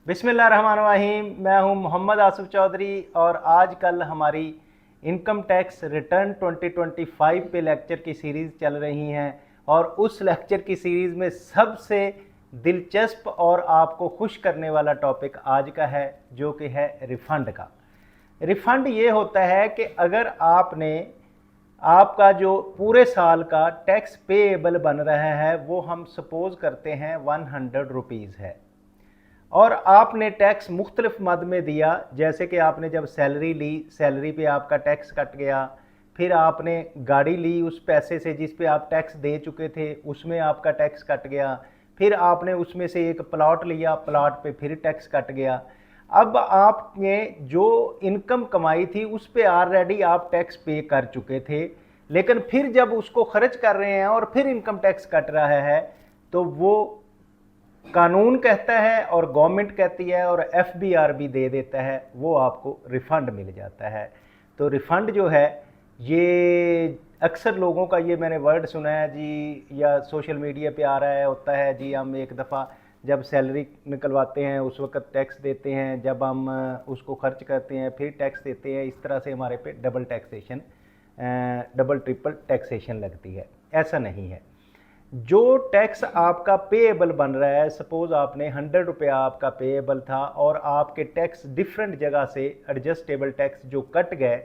बिस्मिल्लाहिर्रहमानिर्रहीम। मैं हूं मोहम्मद आसिफ चौधरी और आज कल हमारी इनकम टैक्स रिटर्न 2025 पे लेक्चर की सीरीज़ चल रही हैं और उस लेक्चर की सीरीज़ में सबसे दिलचस्प और आपको खुश करने वाला टॉपिक आज का है, जो कि है रिफ़ंड का। रिफ़ंड ये होता है कि अगर आपका जो पूरे साल का टैक्स पेएबल बन रहा है वो हम सपोज करते हैं 100 रुपीज़ है और आपने टैक्स मुख्तलिफ मद में दिया। जैसे कि आपने जब सैलरी ली, सैलरी पे आपका टैक्स कट गया, फिर आपने गाड़ी ली उस पैसे से जिस पे आप टैक्स दे चुके थे, उसमें आपका टैक्स कट गया, फिर आपने उसमें से एक प्लॉट लिया, प्लॉट पे फिर टैक्स कट गया। अब आपने जो इनकम कमाई थी उस पे ऑलरेडी आप टैक्स पे कर चुके थे, लेकिन फिर जब उसको खर्च कर रहे हैं और फिर इनकम टैक्स कट रहा है तो वो कानून कहता है और गवर्नमेंट कहती है और एफबीआर भी दे देता है, वो आपको रिफ़ंड मिल जाता है। तो रिफ़ंड जो है ये अक्सर लोगों का, ये मैंने वर्ड सुना है जी, या सोशल मीडिया पे आ रहा है, होता है जी हम एक दफ़ा जब सैलरी निकलवाते हैं उस वक्त टैक्स देते हैं, जब हम उसको खर्च करते हैं फिर टैक्स देते हैं। इस तरह से हमारे पे double taxation, double triple taxation लगती है। ऐसा नहीं है। जो टैक्स आपका पेएबल बन रहा है, सपोज आपने 100 रुपया आपका पेएबल था और आपके टैक्स डिफरेंट जगह से एडजस्टेबल टैक्स जो कट गए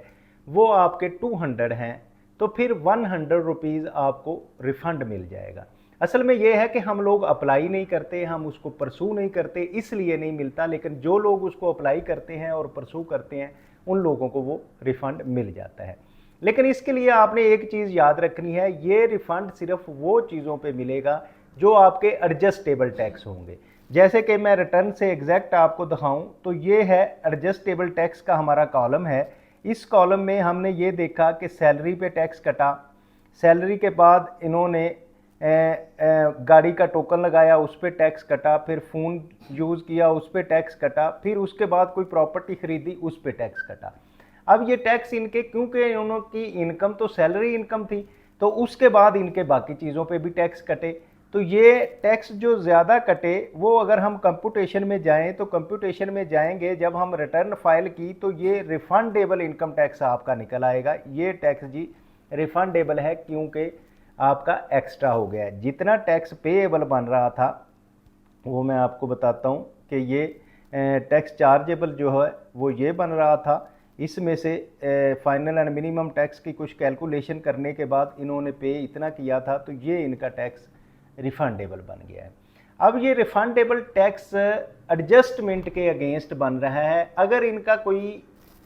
वो आपके 200 हैं, तो फिर 100 रुपीज़ आपको रिफ़ंड मिल जाएगा। असल में ये है कि हम लोग अप्लाई नहीं करते, हम उसको परसू नहीं करते, इसलिए नहीं मिलता, लेकिन जो लोग उसको अप्लाई करते हैं और परसू करते हैं उन लोगों को वो रिफ़ंड मिल जाता है। लेकिन इसके लिए आपने एक चीज़ याद रखनी है, ये रिफ़ंड सिर्फ वो चीज़ों पे मिलेगा जो आपके एडजस्टेबल टैक्स होंगे। जैसे कि मैं रिटर्न से एग्जैक्ट आपको दिखाऊं तो ये है एडजस्टेबल टैक्स का हमारा कॉलम है। इस कॉलम में हमने ये देखा कि सैलरी पे टैक्स कटा, सैलरी के बाद इन्होंने गाड़ी का टोकन लगाया उस पर टैक्स कटा, फिर फ़ोन यूज़ किया उस पर टैक्स कटा, फिर उसके बाद कोई प्रॉपर्टी ख़रीदी उस पर टैक्स कटा। अब ये टैक्स इनके, क्योंकि उनकी इनकम तो सैलरी इनकम थी, तो उसके बाद इनके बाकी चीज़ों पे भी टैक्स कटे। तो ये टैक्स जो ज़्यादा कटे वो अगर हम कंप्यूटेशन में जाएं तो कंप्यूटेशन में जाएंगे जब हम रिटर्न फाइल की तो ये रिफंडेबल इनकम टैक्स आपका निकल आएगा। ये टैक्स जी रिफंडेबल है क्योंकि आपका एक्स्ट्रा हो गया है। जितना टैक्स पेएबल बन रहा था वो मैं आपको बताता हूँ कि ये टैक्स चार्जेबल जो है वो ये बन रहा था। इसमें से फाइनल एंड मिनिमम टैक्स की कुछ कैलकुलेशन करने के बाद इन्होंने पे इतना किया था, तो ये इनका टैक्स रिफंडेबल बन गया है। अब ये रिफंडेबल टैक्स एडजस्टमेंट के अगेंस्ट बन रहा है। अगर इनका कोई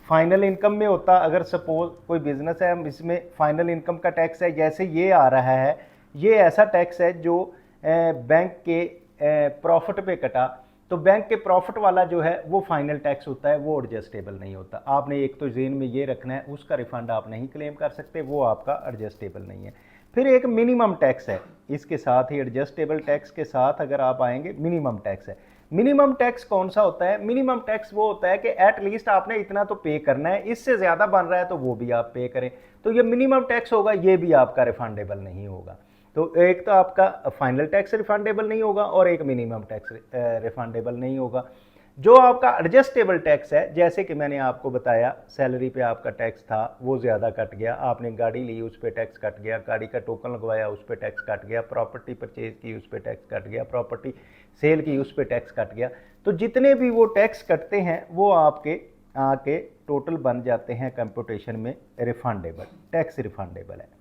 फाइनल इनकम में होता, अगर सपोज कोई बिजनेस है, हम इसमें फाइनल इनकम का टैक्स है, जैसे ये आ रहा है, ये ऐसा टैक्स है जो बैंक के प्रॉफिट पे कटा, तो बैंक के प्रॉफिट वाला जो है वो फाइनल टैक्स होता है, वो एडजस्टेबल नहीं होता। आपने एक तो जेन में ये रखना है, उसका रिफंड आप नहीं क्लेम कर सकते, वो आपका एडजस्टेबल नहीं है। फिर एक मिनिमम टैक्स है, इसके साथ ही एडजस्टेबल टैक्स के साथ अगर आप आएंगे मिनिमम टैक्स है। मिनिमम टैक्स कौन सा होता है? मिनिमम टैक्स वो होता है कि एटलीस्ट आपने इतना तो पे करना है, इससे ज़्यादा बन रहा है तो वो भी आप पे करें, तो ये मिनिमम टैक्स होगा, ये भी आपका रिफंडेबल नहीं होगा। तो एक तो आपका फाइनल टैक्स रिफंडेबल नहीं होगा और एक मिनिमम टैक्स रिफंडेबल नहीं होगा। जो आपका एडजस्टेबल टैक्स है, जैसे कि मैंने आपको बताया सैलरी पे आपका टैक्स था वो ज़्यादा कट गया, आपने गाड़ी ली उस पर टैक्स कट गया, गाड़ी का टोकन लगवाया उस पर टैक्स कट गया, प्रॉपर्टी परचेज की उस पर टैक्स कट गया, प्रॉपर्टी सेल की उस पर टैक्स कट गया। तो जितने भी वो टैक्स कटते हैं वो आपके आके टोटल बन जाते हैं कंप्यूटेशन में रिफंडेबल, टैक्स रिफंडेबल है।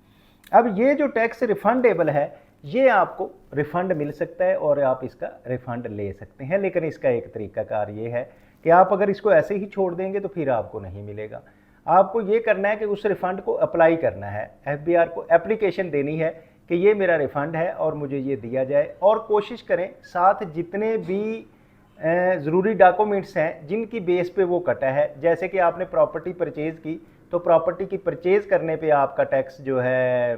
अब ये जो टैक्स रिफंडेबल है ये आपको रिफंड मिल सकता है और आप इसका रिफंड ले सकते हैं, लेकिन इसका एक तरीकाकार ये है कि आप अगर इसको ऐसे ही छोड़ देंगे तो फिर आपको नहीं मिलेगा। आपको ये करना है कि उस रिफंड को अप्लाई करना है, एफबीआर को एप्लीकेशन देनी है कि ये मेरा रिफंड है और मुझे ये दिया जाए, और कोशिश करें साथ जितने भी ज़रूरी डॉक्यूमेंट्स हैं जिनकी बेस पे वो कटा है। जैसे कि आपने प्रॉपर्टी परचेज़ की तो प्रॉपर्टी की परचेज करने पे आपका टैक्स जो है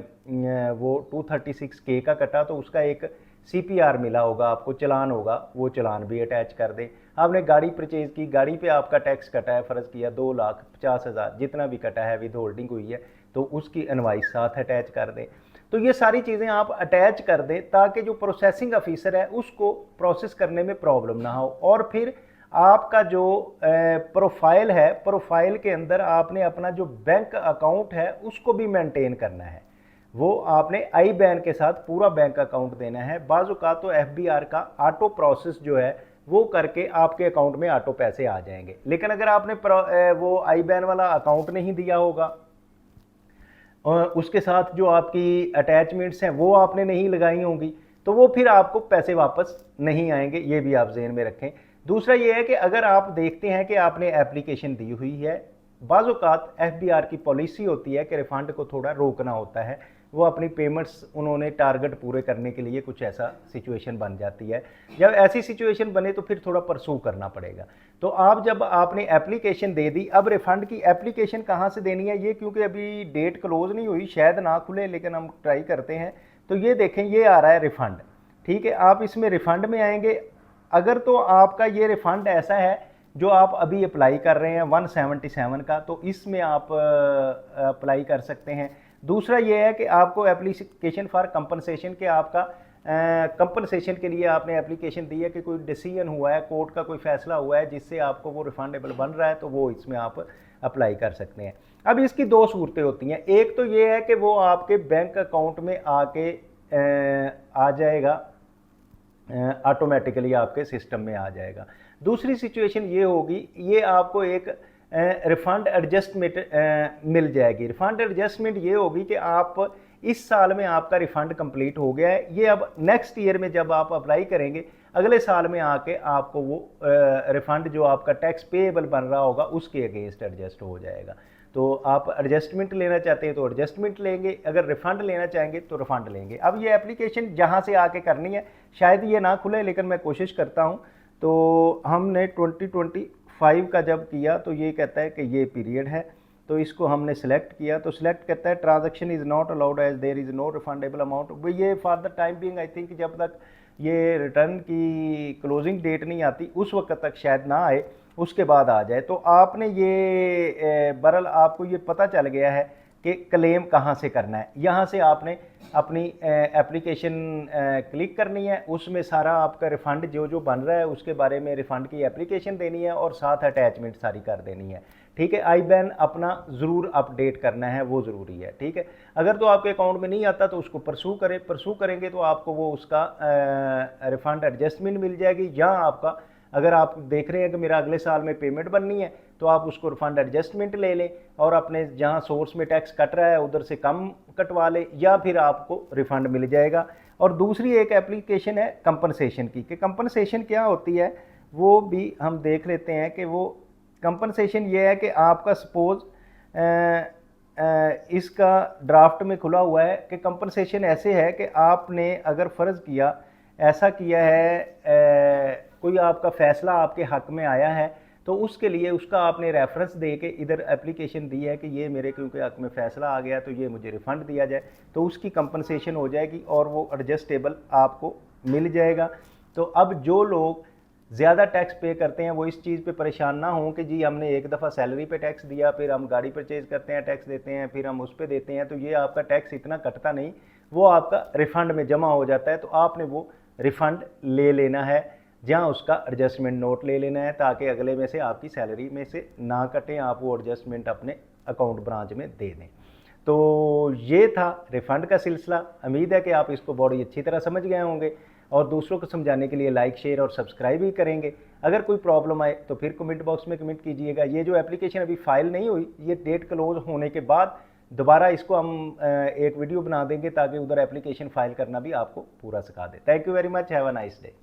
वो 236K का कटा, तो उसका एक CPR मिला होगा आपको, चलान होगा, वो चलान भी अटैच कर दें। आपने गाड़ी परचेज की, गाड़ी पे आपका टैक्स कटा है, फ़र्ज़ किया 2,50,000 जितना भी कटा है विद होल्डिंग हुई है, तो उसकी इनवाइस साथ अटैच कर दें। तो ये सारी चीज़ें आप अटैच कर दें ताकि जो प्रोसेसिंग ऑफिसर है उसको प्रोसेस करने में प्रॉब्लम ना हो, और फिर आपका जो प्रोफाइल है, प्रोफाइल के अंदर आपने अपना जो बैंक अकाउंट है उसको भी मेंटेन करना है। वो आपने आई बैन के साथ पूरा बैंक अकाउंट देना है। बाज़ तो FBR का ऑटो प्रोसेस जो है वो करके आपके अकाउंट में ऑटो पैसे आ जाएंगे। लेकिन अगर आपने वो आई बैन वाला अकाउंट नहीं दिया होगा और उसके साथ जो आपकी अटैचमेंट्स हैं वो आपने नहीं लगाई होंगी, तो वो फिर आपको पैसे वापस नहीं आएंगे, ये भी आप ज़हन में रखें। दूसरा ये है कि अगर आप देखते हैं कि आपने एप्लीकेशन दी हुई है, बाज़ात FBR की पॉलिसी होती है कि रिफंड को थोड़ा रोकना होता है, वो अपनी पेमेंट्स उन्होंने टारगेट पूरे करने के लिए कुछ ऐसा सिचुएशन बन जाती है। जब ऐसी सिचुएशन बने तो फिर थोड़ा परसू करना पड़ेगा। तो आप जब आपने एप्लीकेशन दे दी, अब रिफ़ंड की एप्लीकेशन कहाँ से देनी है ये, क्योंकि अभी डेट क्लोज नहीं हुई, शायद ना खुले, लेकिन हम ट्राई करते हैं। तो ये देखें, ये आ रहा है रिफ़ंड, ठीक है। आप इसमें रिफ़ंड में आएंगे। अगर तो आपका ये रिफ़ंड ऐसा है जो आप अभी अप्लाई कर रहे हैं 177 का, तो इसमें आप अप्लाई कर सकते हैं। दूसरा ये है कि आपको एप्लीकेशन फॉर कंपनसेशन के आपका कंपनसेशन के लिए आपने एप्लीकेशन दी है कि कोई डिसीजन हुआ है, कोर्ट का कोई फैसला हुआ है जिससे आपको वो रिफंडेबल बन रहा है, तो वो इसमें आप अप्लाई कर सकते हैं। अब इसकी दो सूरतें होती हैं। एक तो ये है कि वो आपके बैंक अकाउंट में आके आ जाएगा, ऑटोमेटिकली आपके सिस्टम में आ जाएगा। दूसरी सिचुएशन ये होगी, ये आपको एक रिफंड एडजस्टमेंट मिल जाएगी। रिफंड एडजस्टमेंट ये होगी कि आप इस साल में आपका रिफंड कंप्लीट हो गया है, ये अब नेक्स्ट ईयर में जब आप अप्लाई करेंगे, अगले साल में आके आपको वो रिफंड जो आपका टैक्स पेएबल बन रहा होगा उसके अगेंस्ट एडजस्ट हो जाएगा। तो आप एडजस्टमेंट लेना चाहते हैं तो एडजस्टमेंट लेंगे, अगर रिफंड लेना चाहेंगे तो रिफंड लेंगे। अब ये एप्लीकेशन जहाँ से आके करनी है, शायद ये ना खुले, लेकिन मैं कोशिश करता हूँ। तो हमने 2025 का जब किया तो ये कहता है कि ये पीरियड है, तो इसको हमने सेलेक्ट किया, तो सिलेक्ट कहता है transaction is not allowed as there is no refundable amount. ये for the time being I think जब तक ये रिटर्न की क्लोजिंग डेट नहीं आती उस वक्त तक शायद ना आए, उसके बाद आ जाए। तो आपने ये बहरहाल आपको ये पता चल गया है कि क्लेम कहाँ से करना है। यहाँ से आपने अपनी एप्लीकेशन क्लिक करनी है, उसमें सारा आपका रिफ़ंड जो जो बन रहा है उसके बारे में रिफ़ंड की एप्लीकेशन देनी है और साथ अटैचमेंट सारी कर देनी है, ठीक है। आई बैन अपना ज़रूर अपडेट करना है, वो ज़रूरी है, ठीक है। अगर तो आपके अकाउंट में नहीं आता तो उसको परसू करेंगे तो आपको वो उसका रिफ़ंड एडजस्टमेंट मिल जाएगी। या आपका अगर आप देख रहे हैं कि मेरा अगले साल में पेमेंट बननी है तो आप उसको रिफंड एडजस्टमेंट ले लें और अपने जहां सोर्स में टैक्स कट रहा है उधर से कम कटवा लें, या फिर आपको रिफंड मिल जाएगा। और दूसरी एक एप्लीकेशन है कंपनसेशन की, कि कंपनसेशन क्या होती है वो भी हम देख लेते हैं। कि वो कंपनसेशन ये है कि आपका सपोज इसका ड्राफ्ट में खुला हुआ है कि कंपनसेशन ऐसे है कि आपने अगर फ़र्ज़ किया ऐसा किया है, कोई आपका फ़ैसला आपके हक में आया है तो उसके लिए उसका आपने रेफरेंस दे के इधर एप्लीकेशन दी है कि ये मेरे क्योंकि हक में फ़ैसला आ गया तो ये मुझे रिफ़ंड दिया जाए, तो उसकी कंपनसेशन हो जाएगी और वो एडजस्टेबल आपको मिल जाएगा। तो अब जो लोग ज़्यादा टैक्स पे करते हैं वो इस चीज़ पे परेशान ना हों कि जी हमने एक दफ़ा सैलरी पे टैक्स दिया, फिर हम गाड़ी परचेज़ करते हैं टैक्स देते हैं, फिर हम उस पर देते हैं, तो ये आपका टैक्स इतना कटता नहीं, वो आपका रिफ़ंड में जमा हो जाता है। तो आपने वो रिफ़ंड ले लेना है, जहाँ उसका एडजस्टमेंट नोट ले लेना है, ताकि अगले में से आपकी सैलरी में से ना कटें, आप वो एडजस्टमेंट अपने अकाउंट ब्रांच में दे दें। तो ये था रिफ़ंड का सिलसिला। उम्मीद है कि आप इसको बड़ी अच्छी तरह समझ गए होंगे और दूसरों को समझाने के लिए लाइक, शेयर और सब्सक्राइब भी करेंगे। अगर कोई प्रॉब्लम आए तो फिर कमेंट बॉक्स में कमेंट कीजिएगा। ये जो एप्लीकेशन अभी फाइल नहीं हुई, ये डेट क्लोज होने के बाद दोबारा इसको हम एक वीडियो बना देंगे ताकि उधर एप्लीकेशन फाइल करना भी आपको पूरा सिखा दे। Thank you very much, have a nice day.